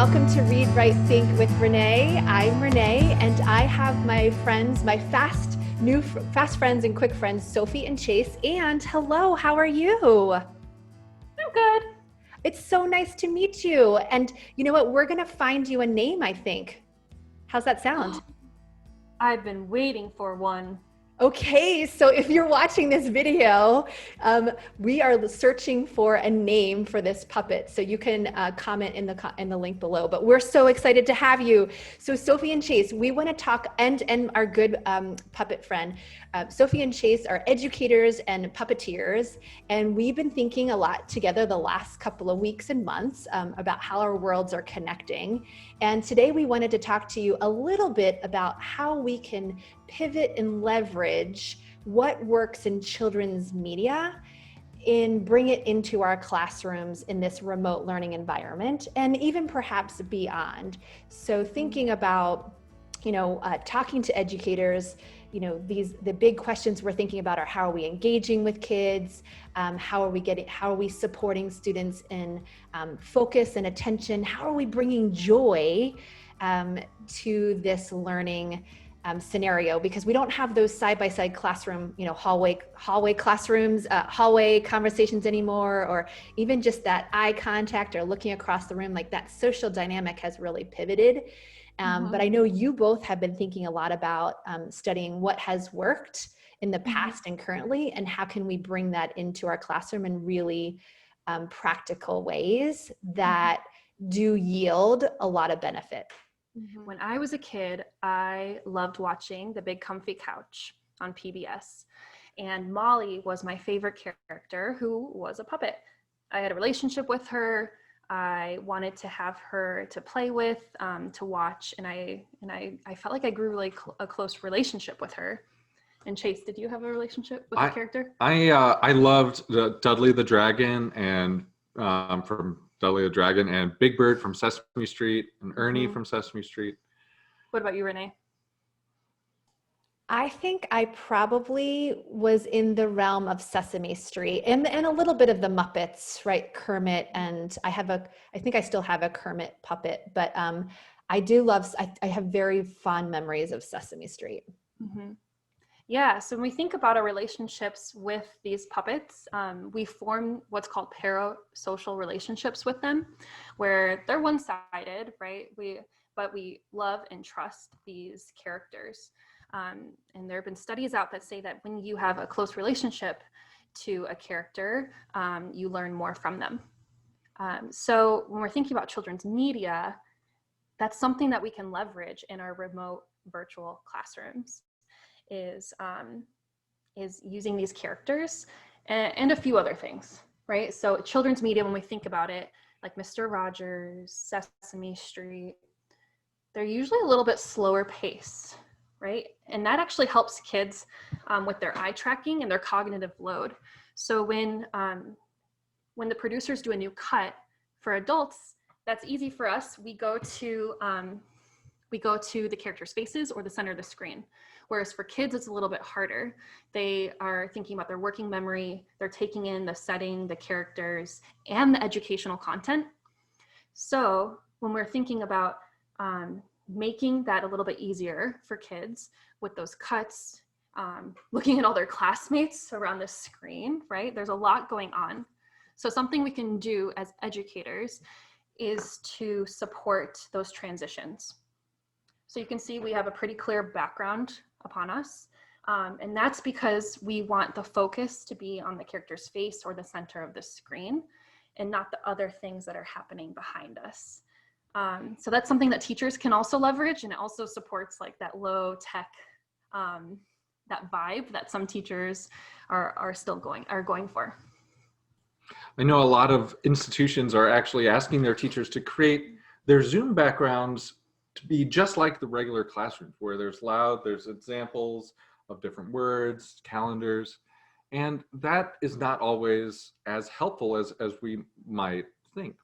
welcome to Read, Write, Think with Renee. I'm Renee, and I have my friends, my fast friends and quick friends, Sophie and Chase. And hello, how are you? I'm good. It's so nice to meet you. And you know what? We're going to find you a name, I think. How's that sound? I've been waiting for one. Okay, so if you're watching this video, we are searching for a name for this puppet. So you can comment in the link below. But we're so excited to have you. So Sophie and Chase, we want to talk, and our good puppet friend, Sophie and Chase are educators and puppeteers, and we've been thinking a lot together the last couple of weeks and months about how our worlds are connecting. And today we wanted to talk to you a little bit about how we can pivot and leverage what works in children's media and bring it into our classrooms in this remote learning environment, and even perhaps beyond. So thinking about, talking to educators, the big questions we're thinking about are how are we engaging with kids? How are we supporting students in focus and attention? How are we bringing joy to this learning scenario, because we don't have those side-by-side classroom, hallway classrooms, hallway conversations anymore, or even just that eye contact or looking across the room. Like, that social dynamic has really pivoted. But I know you both have been thinking a lot about studying what has worked in the past and currently, and how can we bring that into our classroom in really practical ways that do yield a lot of benefit. When I was a kid, I loved watching The Big Comfy Couch on PBS. And Molly was my favorite character, who was a puppet. I had a relationship with her. I wanted to have her to play with, to watch, and I felt like I grew really a close relationship with her. And Chase, did you have a relationship with the character? I loved Dudley the Dragon, and from Dudley the Dragon, and Big Bird from Sesame Street, and Ernie from Sesame Street. What about you, Renee? I think I probably was in the realm of Sesame Street and a little bit of the Muppets, right? Kermit, and I think I still have a Kermit puppet, but I have very fond memories of Sesame Street. Yeah, so when we think about our relationships with these puppets, we form what's called parasocial relationships with them, where they're one-sided, right? But we love and trust these characters. And there have been studies out that say that when you have a close relationship to a character, you learn more from them. So when we're thinking about children's media, that's something that we can leverage in our remote virtual classrooms. Is using these characters and a few other things, right? So children's media, when we think about it, like Mr. Rogers, Sesame Street, they're usually a little bit slower pace, right? And that actually helps kids with their eye tracking and their cognitive load. So when the producers do a new cut for adults, that's easy for us. We go to the character's faces or the center of the screen. Whereas for kids, it's a little bit harder. They are thinking about their working memory. They're taking in the setting, the characters, and the educational content. So when we're thinking about making that a little bit easier for kids with those cuts, looking at all their classmates around the screen, right? There's a lot going on. So something we can do as educators is to support those transitions. So you can see we have a pretty clear background upon us. And that's because we want the focus to be on the character's face or the center of the screen, and not the other things that are happening behind us. So that's something that teachers can also leverage, and it also supports like that low tech, that vibe that some teachers are going for. I know a lot of institutions are actually asking their teachers to create their Zoom backgrounds to be just like the regular classroom, where there's examples of different words, calendars, and that is not always as helpful as we might think.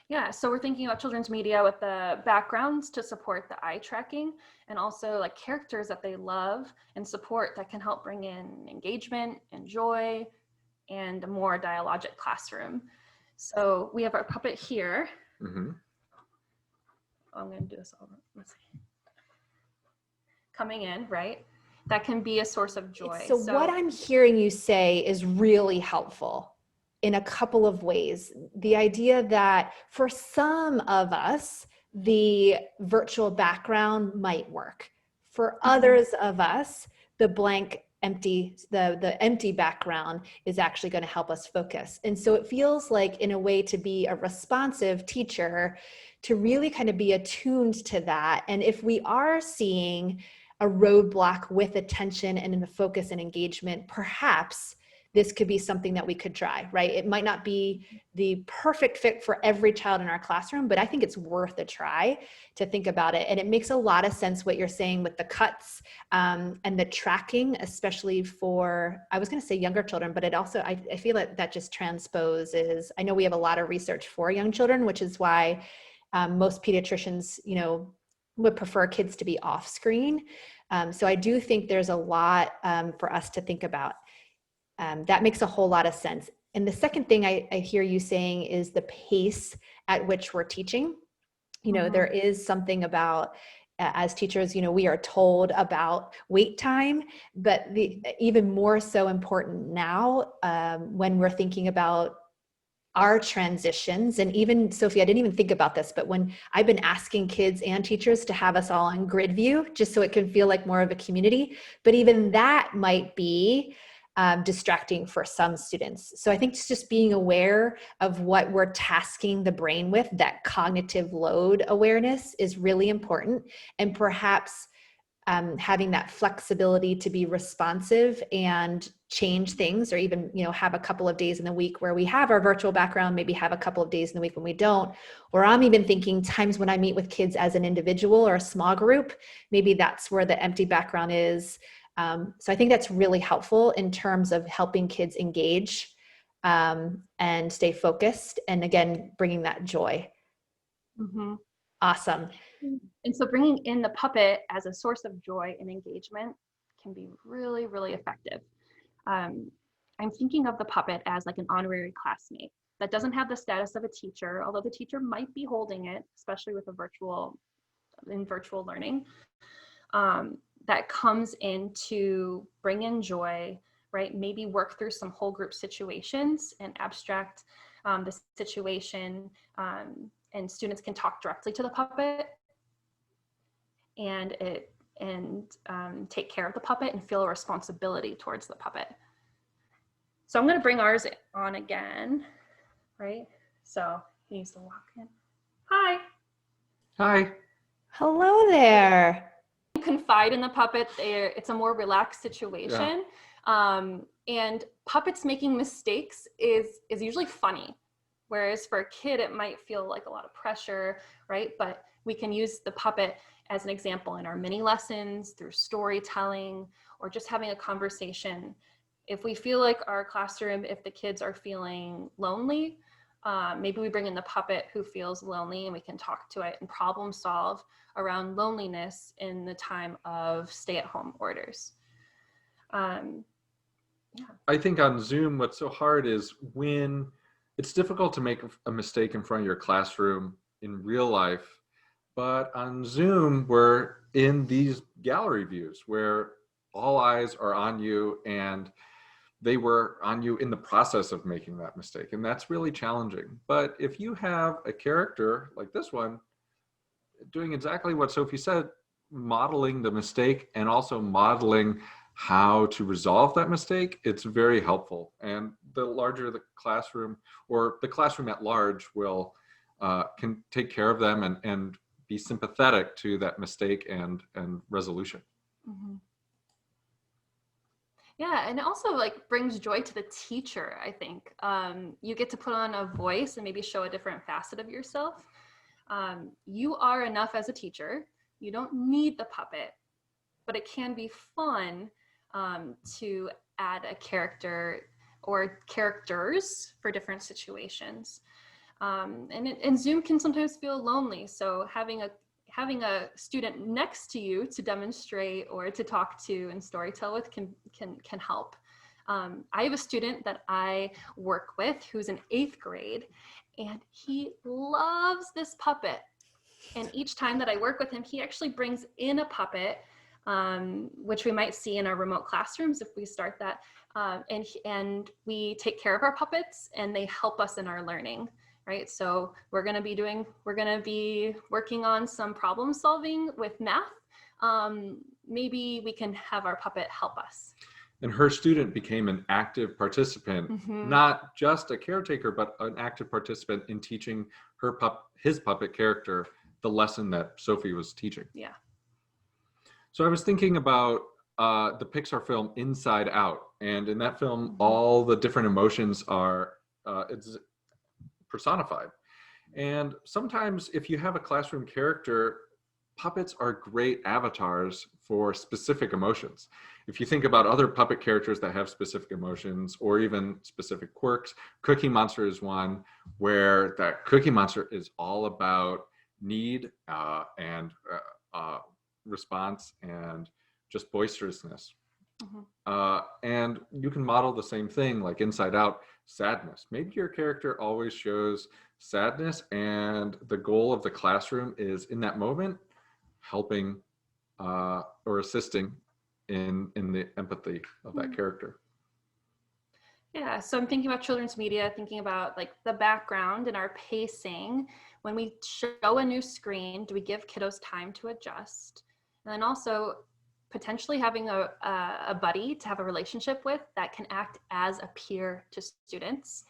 Yeah, so we're thinking about children's media with the backgrounds to support the eye tracking, and also like characters that they love and support that can help bring in engagement and joy and a more dialogic classroom. So we have our puppet here. Mm-hmm. I'm going to do this over. Let's see. Coming in, right? That can be a source of joy. So what I'm hearing you say is really helpful in a couple of ways. The idea that for some of us, the virtual background might work. For others of us, the blank empty, the empty background is actually going to help us focus. And so it feels like, in a way, to be a responsive teacher, to really kind of be attuned to that. And if we are seeing a roadblock with attention and in the focus and engagement, perhaps this could be something that we could try, right? It might not be the perfect fit for every child in our classroom, but I think it's worth a try to think about it. And it makes a lot of sense what you're saying with the cuts and the tracking, especially for, I was going to say younger children, but it also, I feel like that just transposes. I know we have a lot of research for young children, which is why most pediatricians, would prefer kids to be off screen. So I do think there's a lot for us to think about. That makes a whole lot of sense. And the second thing I hear you saying is the pace at which we're teaching. There is something about, as teachers, we are told about wait time, but even more so important now when we're thinking about our transitions. And even, Sophie, I didn't even think about this, but when I've been asking kids and teachers to have us all on grid view, just so it can feel like more of a community, but even that might be distracting for some students. So I think just being aware of what we're tasking the brain with, that cognitive load awareness, is really important. And perhaps having that flexibility to be responsive and change things, or even, have a couple of days in the week where we have our virtual background, maybe have a couple of days in the week when we don't. Or I'm even thinking times when I meet with kids as an individual or a small group, maybe that's where the empty background is. So I think that's really helpful in terms of helping kids engage and stay focused. And again, bringing that joy. Mm-hmm. Awesome. And so bringing in the puppet as a source of joy and engagement can be really, really effective. I'm thinking of the puppet as like an honorary classmate that doesn't have the status of a teacher, although the teacher might be holding it, especially with virtual learning, that comes in to bring in joy, right? Maybe work through some whole group situations and abstract the situation, and students can talk directly to the puppet and take care of the puppet and feel a responsibility towards the puppet. So I'm going to bring ours on again, right? So he needs to walk in. Hi. Hi. Hello there. Confide in the puppet. It's a more relaxed situation. Yeah. And puppets making mistakes is usually funny. Whereas for a kid, it might feel like a lot of pressure, right? But we can use the puppet as an example in our mini lessons, through storytelling, or just having a conversation. If we feel like our classroom, if the kids are feeling lonely, maybe we bring in the puppet who feels lonely, and we can talk to it and problem solve around loneliness in the time of stay-at-home orders. Yeah. I think on Zoom, what's so hard is when it's difficult to make a mistake in front of your classroom in real life, but on Zoom, we're in these gallery views where all eyes are on you, and they were on you in the process of making that mistake. And that's really challenging. But if you have a character like this one, doing exactly what Sophie said, modeling the mistake and also modeling how to resolve that mistake, it's very helpful. And the larger the classroom, or the classroom at large, will can take care of them and be sympathetic to that mistake and resolution. Mm-hmm. Yeah, and it also like brings joy to the teacher, I think. You get to put on a voice and maybe show a different facet of yourself. You are enough as a teacher. You don't need the puppet, but it can be fun to add a character or characters for different situations. And Zoom can sometimes feel lonely, so having a student next to you to demonstrate or to talk to and storytell with can help. I have a student that I work with who's in 8th grade, and he loves this puppet. And each time that I work with him, he actually brings in a puppet, which we might see in our remote classrooms if we start that. And we take care of our puppets, and they help us in our learning, right? So we're going to be working on some problem solving with math. Maybe we can have our puppet help us. And her student became an active participant, not just a caretaker, but an active participant in teaching his puppet character the lesson that Sophie was teaching. Yeah. So I was thinking about the Pixar film Inside Out, and in that film, all the different emotions are it's personified. And sometimes if you have a classroom character, puppets are great avatars for specific emotions. If you think about other puppet characters that have specific emotions or even specific quirks, Cookie Monster is one where that Cookie Monster is all about need and response and just boisterousness. And you can model the same thing like Inside Out, sadness. Maybe your character always shows sadness, and the goal of the classroom is in that moment helping or assisting in the empathy of that character. Yeah, so I'm thinking about children's media, thinking about like the background and our pacing. When we show a new screen, do we give kiddos time to adjust? And then also potentially having a buddy to have a relationship with that can act as a peer to students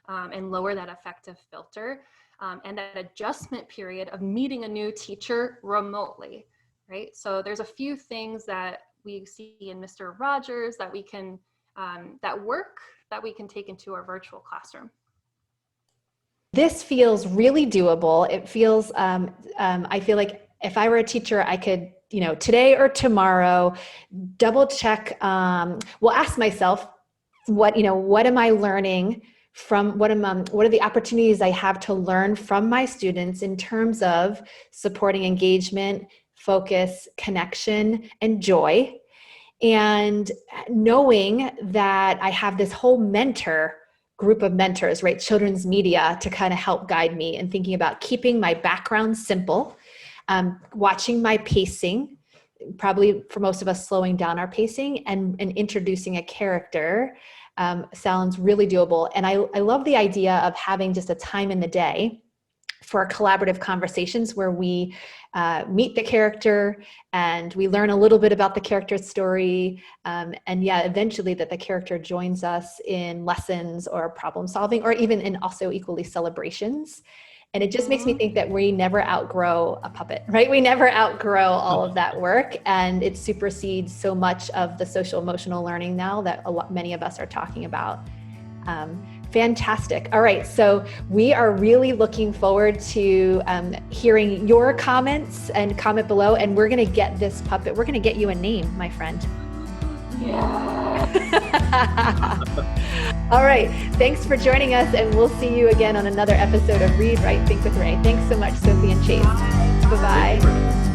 and lower that affective filter. And that adjustment period of meeting a new teacher remotely, right? So there's a few things that we see in Mr. Rogers that we can, that we can take into our virtual classroom. This feels really doable. It feels, I feel like if I were a teacher, I could, today or tomorrow, double check, ask myself, what am I learning from, what are the opportunities I have to learn from my students in terms of supporting engagement, focus, connection, and joy. And knowing that I have this whole group of mentors, right? Children's media to kind of help guide me and thinking about keeping my background simple, watching my pacing, probably for most of us slowing down our pacing and introducing a character sounds really doable. And I love the idea of having just a time in the day for collaborative conversations where we meet the character and we learn a little bit about the character's story. And eventually that the character joins us in lessons or problem solving, or even in also equally celebrations. And it just makes me think that we never outgrow a puppet, right? We never outgrow all of that work. And it supersedes so much of the social emotional learning now that many of us are talking about. Fantastic. All right. So we are really looking forward to hearing your comments and comment below. And we're going to get this puppet. We're going to get you a name, my friend. Yeah. All right. Thanks for joining us. And we'll see you again on another episode of Read, Write, Think with Ray. Thanks so much, Sophie and Chase. Bye-bye.